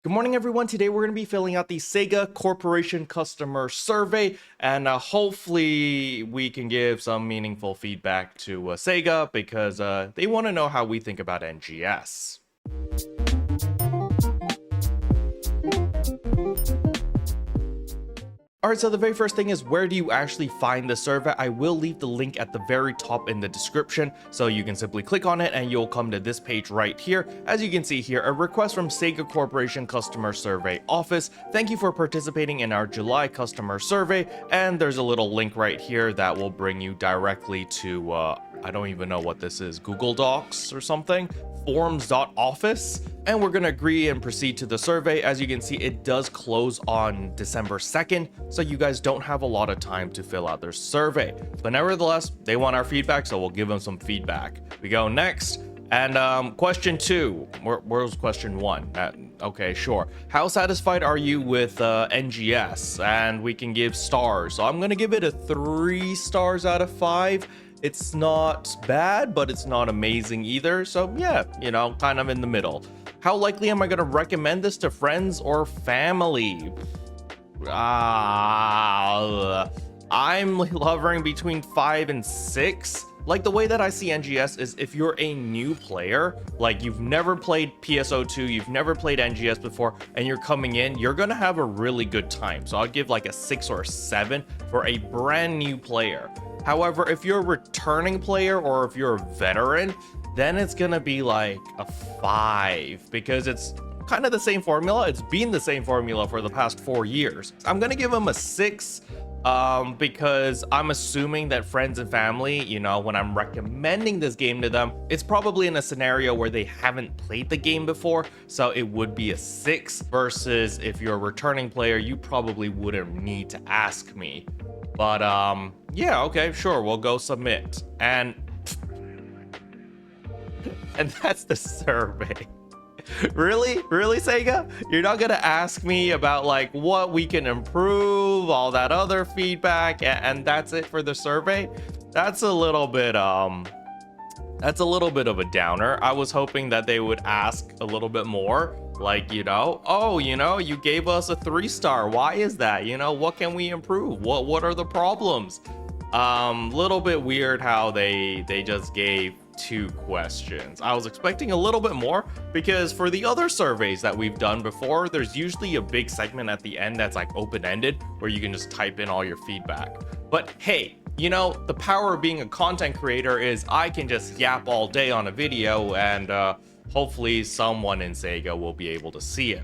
Good morning, everyone. Today we're going to be filling out the SEGA Corporation Customer Survey, and hopefully we can give some meaningful feedback to SEGA because they want to know how we think about NGS. Alright, so the very first thing is, where do you actually find the survey? I will leave the link at the very top in the description, so you can simply click on it and you'll come to this page right here. As you can see here, a request from SEGA Corporation Customer Survey Office. Thank you for participating in our July customer survey, and there's a little link right here that will bring you directly to, I don't even know what this is, Google Docs or something? Forms.office, and we're gonna agree and proceed to the survey. As you can see, it does close on December 2nd, so you guys don't have a lot of time to fill out their survey, but nevertheless they want our feedback, so we'll give them some feedback. We go next, and question 2. Where's question 1? Okay, sure. How satisfied are you with NGS? And we can give stars, so I'm gonna give it a 3 stars out of 5. It's not bad, but it's not amazing either. So yeah, you know, kind of in the middle. How likely am I going to recommend this to friends or family? I'm hovering between 5 and 6. Like, the way that I see NGS is, if you're a new player, like you've never played PSO2, you've never played NGS before, and you're coming in, you're gonna have a really good time. So I'll give like a 6 or a 7 for a brand new player. However, if you're a returning player or if you're a veteran, then it's gonna be like a 5, because it's kind of the same formula. It's been the same formula for the past 4 years. I'm gonna give them a 6 because I'm assuming that friends and family, you know, when I'm recommending this game to them, it's probably in a scenario where they haven't played the game before, so it would be a 6, versus if you're a returning player, you probably wouldn't need to ask me. But yeah, okay, sure, we'll go submit. And that's the survey. Really, SEGA? You're not gonna ask me about like what we can improve, all that other feedback, and that's it for the survey? That's a little bit of a downer. I was hoping that they would ask a little bit more, like, you know, oh, you know, you gave us a 3-star, why is that? You know, what can we improve? What are the problems? Little bit weird how they just gave 2 questions. I was expecting a little bit more, because for the other surveys that we've done before, there's usually a big segment at the end that's like open-ended, where you can just type in all your feedback. But hey, you know, the power of being a content creator is I can just yap all day on a video, and hopefully someone in SEGA will be able to see it.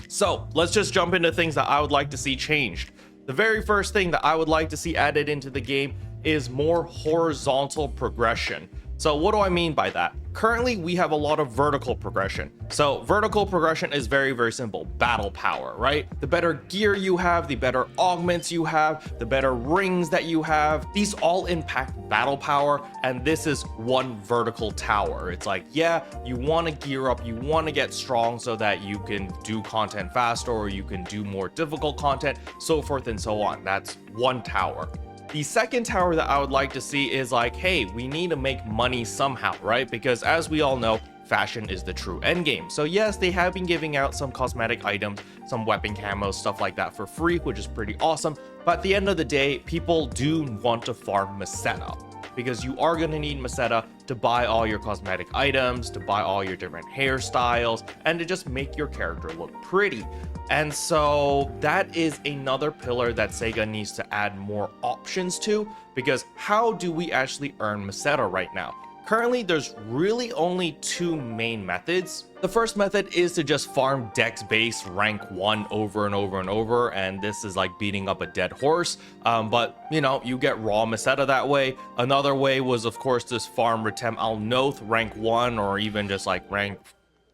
So let's just jump into things that I would like to see changed. The very first thing that I would like to see added into the game is more horizontal progression. So what do I mean by that? Currently, we have a lot of vertical progression. So vertical progression is very, very simple. Battle power, right? The better gear you have, the better augments you have, the better rings that you have, these all impact battle power, and this is one vertical tower. It's like, yeah, you want to gear up, you want to get strong so that you can do content faster, or you can do more difficult content, so forth and so on. That's one tower. The second tower that I would like to see is like, hey, we need to make money somehow, right? Because as we all know, fashion is the true end game. So yes, they have been giving out some cosmetic items, some weapon camos, stuff like that for free, which is pretty awesome. But at the end of the day, people do want to farm Meseta, because you are going to need Meseta to buy all your cosmetic items, to buy all your different hairstyles, and to just make your character look pretty. And so that is another pillar that SEGA needs to add more options to, because how do we actually earn Meseta right now? Currently, there's really only 2 main methods. The first method is to just farm dex base rank 1 over and over and over, and this is like beating up a dead horse, but you know, you get raw Meseta that way. Another way was, of course, this farm Retem Al Noth rank 1, or even just like rank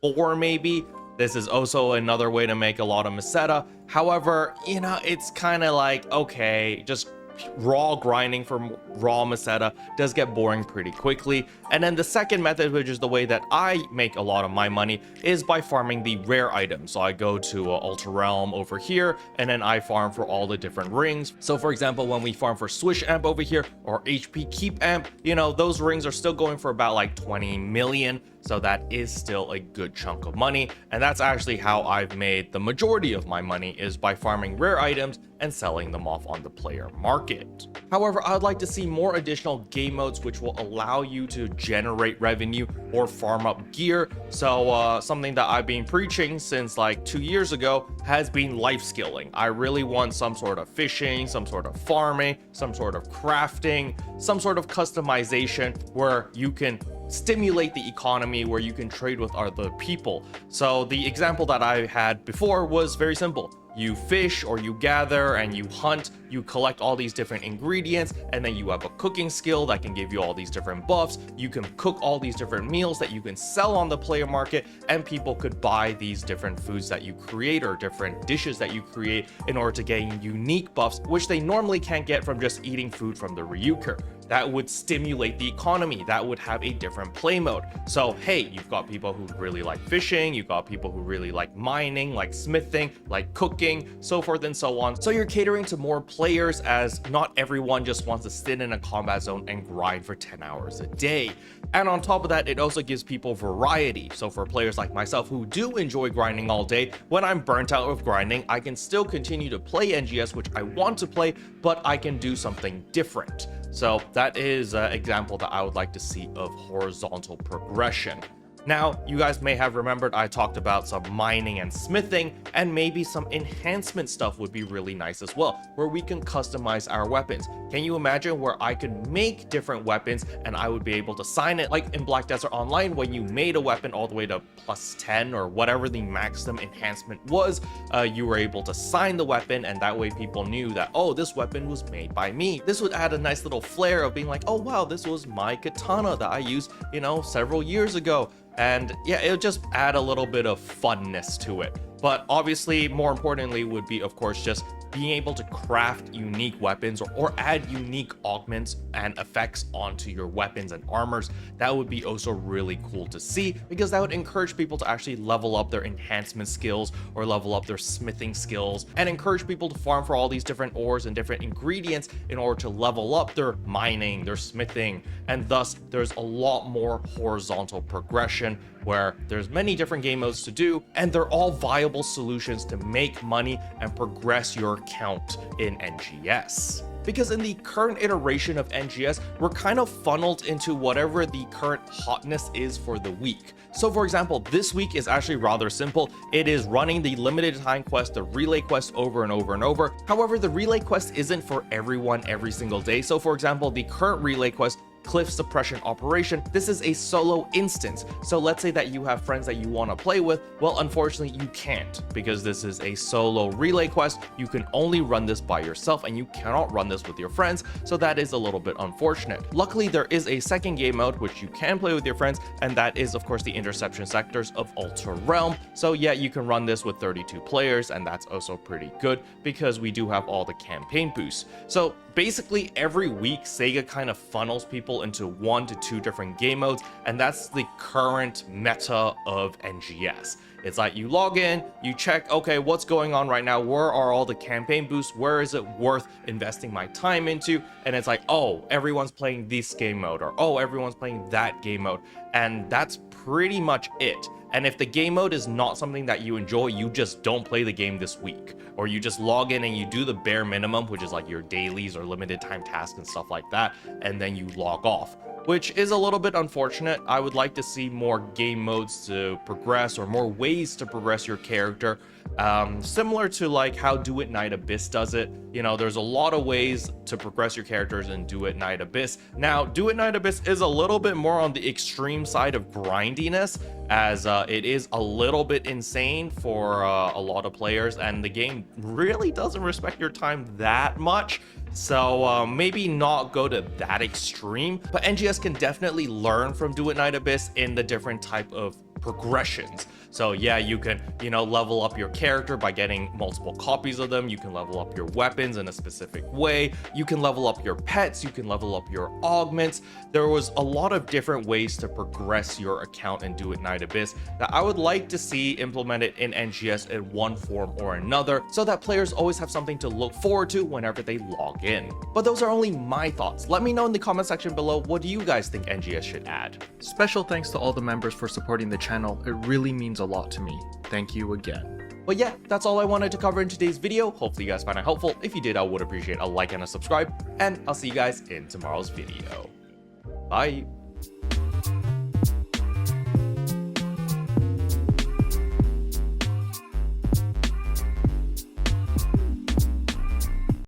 4 maybe. This is also another way to make a lot of Meseta. However, you know, it's kind of like, okay, just raw grinding from raw Meseta does get boring pretty quickly. And then the second method, which is the way that I make a lot of my money, is by farming the rare items. So I go to Ultra Realm over here, and then I farm for all the different rings. So for example, when we farm for Swish Amp over here, or HP Keep Amp, you know, those rings are still going for about like 20 million. So that is still a good chunk of money. And that's actually how I've made the majority of my money, is by farming rare items and selling them off on the player market. However, I'd like to see more additional game modes which will allow you to generate revenue or farm up gear. So something that I've been preaching since like 2 years ago has been Lifeskilling. I really want some sort of fishing, some sort of farming, some sort of crafting, some sort of customization where you can stimulate the economy, where you can trade with other people. So the example that I had before was very simple. You fish or you gather and you hunt, you collect all these different ingredients, and then you have a cooking skill that can give you all these different buffs. You can cook all these different meals that you can sell on the player market, and people could buy these different foods that you create or different dishes that you create in order to gain unique buffs, which they normally can't get from just eating food from the Ryuker. That would stimulate the economy. That would have a different play mode. So hey, you've got people who really like fishing, you've got people who really like mining, like smithing, like cooking, so forth and so on. So you're catering to more players, as not everyone just wants to sit in a combat zone and grind for 10 hours a day. And on top of that, it also gives people variety. So for players like myself who do enjoy grinding all day, when I'm burnt out of grinding, I can still continue to play NGS, which I want to play, but I can do something different. So that is an example that I would like to see of horizontal progression. Now, you guys may have remembered I talked about some mining and smithing, and maybe some enhancement stuff would be really nice as well, where we can customize our weapons. Can you imagine where I could make different weapons and I would be able to sign it, like in Black Desert Online, when you made a weapon all the way to +10 or whatever the maximum enhancement was, you were able to sign the weapon, and that way people knew that, oh, this weapon was made by me. This would add a nice little flair of being like, oh wow, this was my katana that I used, you know, several years ago. And yeah, it would just add a little bit of funness to it. But obviously, more importantly, would be, of course, just being able to craft unique weapons or add unique augments and effects onto your weapons and armors. That would be also really cool to see, because that would encourage people to actually level up their enhancement skills or level up their smithing skills, and encourage people to farm for all these different ores and different ingredients in order to level up their mining, their smithing, and thus there's a lot more horizontal progression where there's many different game modes to do, and they're all viable solutions to make money and progress your account in NGS. Because in the current iteration of NGS, we're kind of funneled into whatever the current hotness is for the week. So for example, this week is actually rather simple. It is running the limited time quest, the relay quest, over and over and over. However, the relay quest isn't for everyone every single day. So for example, the current relay quest, Cliff Suppression Operation, this is a solo instance. So let's say that you have friends that you want to play with. Well, unfortunately you can't, because this is a solo relay quest. You can only run this by yourself, and you cannot run this with your friends. So that is a little bit unfortunate. Luckily, there is a second game mode which you can play with your friends, and that is of course the interception sectors of Ultra Realm. So yeah, you can run this with 32 players, and that's also pretty good because we do have all the campaign boosts. So basically every week SEGA kind of funnels people into 1 to 2 different game modes, and that's the current meta of NGS. It's like you log in, you check, okay, what's going on right now? Where are all the campaign boosts? Where is it worth investing my time into? And it's like, oh, everyone's playing this game mode, or oh, everyone's playing that game mode. And that's pretty much it. And if the game mode is not something that you enjoy, you just don't play the game this week. Or you just log in and you do the bare minimum, which is like your dailies or limited time tasks and stuff like that, and then you log off, which is a little bit unfortunate. I would like to see more game modes to progress, or more ways to progress your character. Similar to like how Do It Night Abyss does it. You know, there's a lot of ways to progress your characters in Do It Night Abyss. Now, Do It Night Abyss is a little bit more on the extreme side of grindiness, as it is a little bit insane for a lot of players, and the game really doesn't respect your time that much. So maybe not go to that extreme, but NGS can definitely learn from Do It Night Abyss in the different type of progressions. So yeah, you can, level up your character by getting multiple copies of them. You can level up your weapons in a specific way. You can level up your pets. You can level up your augments. There was a lot of different ways to progress your account and Do It Night Abyss that I would like to see implemented in NGS in one form or another, so that players always have something to look forward to whenever they log in. But those are only my thoughts. Let me know in the comment section below, what do you guys think NGS should add? Special thanks to all the members for supporting the channel. It really means a lot to me. Thank you again. But yeah, that's all I wanted to cover in today's video. Hopefully you guys found it helpful. If you did, I would appreciate a like and a subscribe, and I'll see you guys in tomorrow's video. Bye.